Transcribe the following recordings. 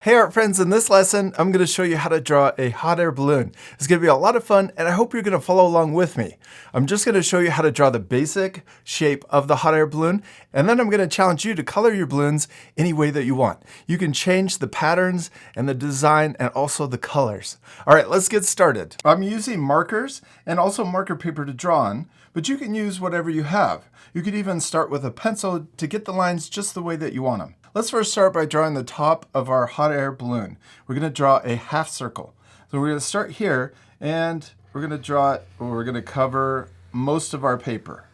Hey art friends, in this lesson, I'm going to show you how to draw a hot air balloon. It's going to be a lot of fun and I hope you're going to follow along with me. I'm just going to show you how to draw the basic shape of the hot air balloon, and then I'm going to challenge you to color your balloons any way that you want. You can change the patterns and the design and also the colors. All right, let's get started. I'm using markers and also marker paper to draw on, but you can use whatever you have. You could even start with a pencil to get the lines just the way that you want them. Let's first start by drawing the top of our hot air balloon. We're going to draw a half circle. So we're going to start here and we're going to draw it, or we're going to cover most of our paper.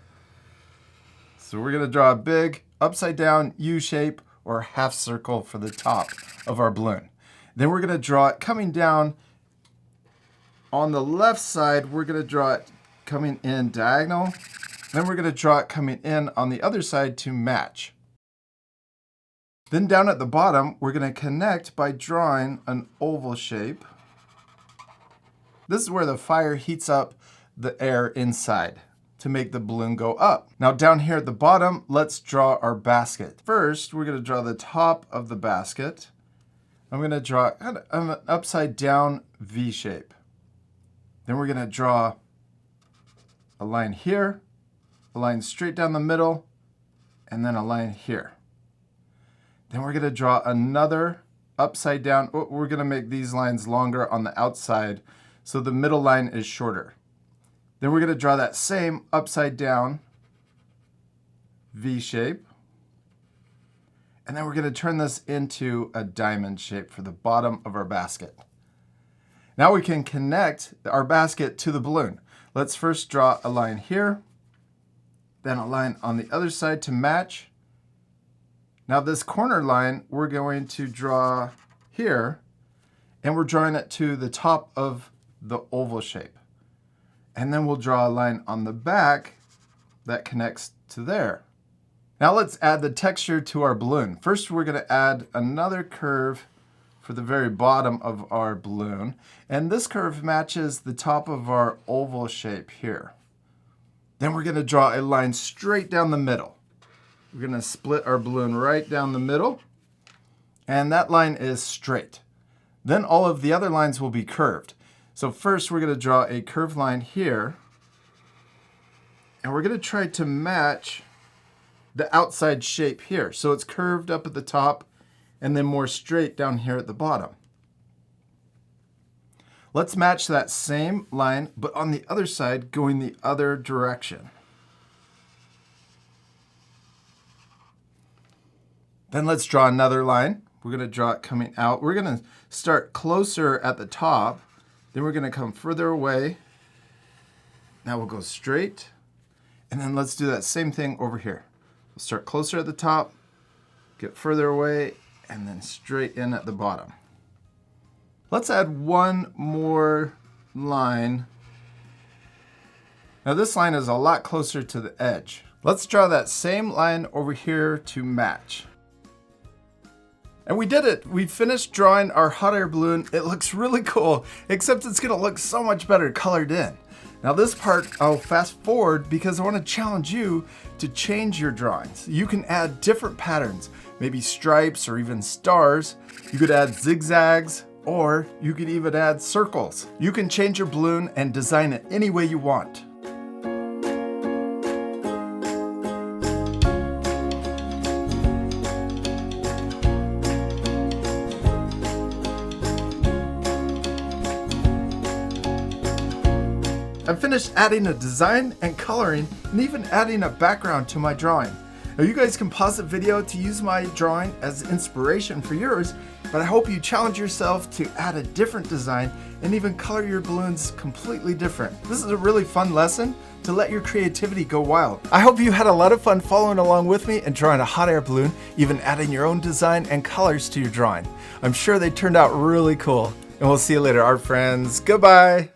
So we're going to draw a big upside down U shape or half circle for the top of our balloon. Then we're going to draw it coming down on the left side. We're going to draw it coming in diagonal. Then we're going to draw it coming in on the other side to match. Then down at the bottom, we're going to connect by drawing an oval shape. This is where the fire heats up the air inside to make the balloon go up. Now down here at the bottom, let's draw our basket. First, we're going to draw the top of the basket. I'm going to draw an upside down V shape. Then we're going to draw a line here, a line straight down the middle, and then a line here. Then we're going to draw another upside down. We're going to make these lines longer on the outside so the middle line is shorter. Then we're going to draw that same upside down V shape. And then we're going to turn this into a diamond shape for the bottom of our basket. Now we can connect our basket to the balloon. Let's first draw a line here, then a line on the other side to match. Now this corner line we're going to draw here, and we're drawing it to the top of the oval shape. And then we'll draw a line on the back that connects to there. Now let's add the texture to our balloon. First we're going to add another curve for the very bottom of our balloon. And this curve matches the top of our oval shape here. Then we're going to draw a line straight down the middle. We're going to split our balloon right down the middle, and that line is straight. Then all of the other lines will be curved. So first we're going to draw a curved line here, and we're going to try to match the outside shape here. So it's curved up at the top and then more straight down here at the bottom. Let's match that same line, but on the other side going the other direction. Then let's draw another line. We're going to draw it coming out. We're going to start closer at the top. Then we're going to come further away. Now we'll go straight. And then let's do that same thing over here. We'll start closer at the top, get further away, and then straight in at the bottom. Let's add one more line. Now this line is a lot closer to the edge. Let's draw that same line over here to match. And we did it. We finished drawing our hot air balloon. It looks really cool, except it's gonna look so much better colored in. Now this part, I'll fast forward because I wanna challenge you to change your drawings. You can add different patterns, maybe stripes or even stars. You could add zigzags, or you could even add circles. You can change your balloon and design it any way you want. I'm finished adding a design and coloring and even adding a background to my drawing. Now you guys can pause the video to use my drawing as inspiration for yours, but I hope you challenge yourself to add a different design and even color your balloons completely different. This is a really fun lesson to let your creativity go wild. I hope you had a lot of fun following along with me and drawing a hot air balloon, even adding your own design and colors to your drawing. I'm sure they turned out really cool. And we'll see you later, art friends. Goodbye.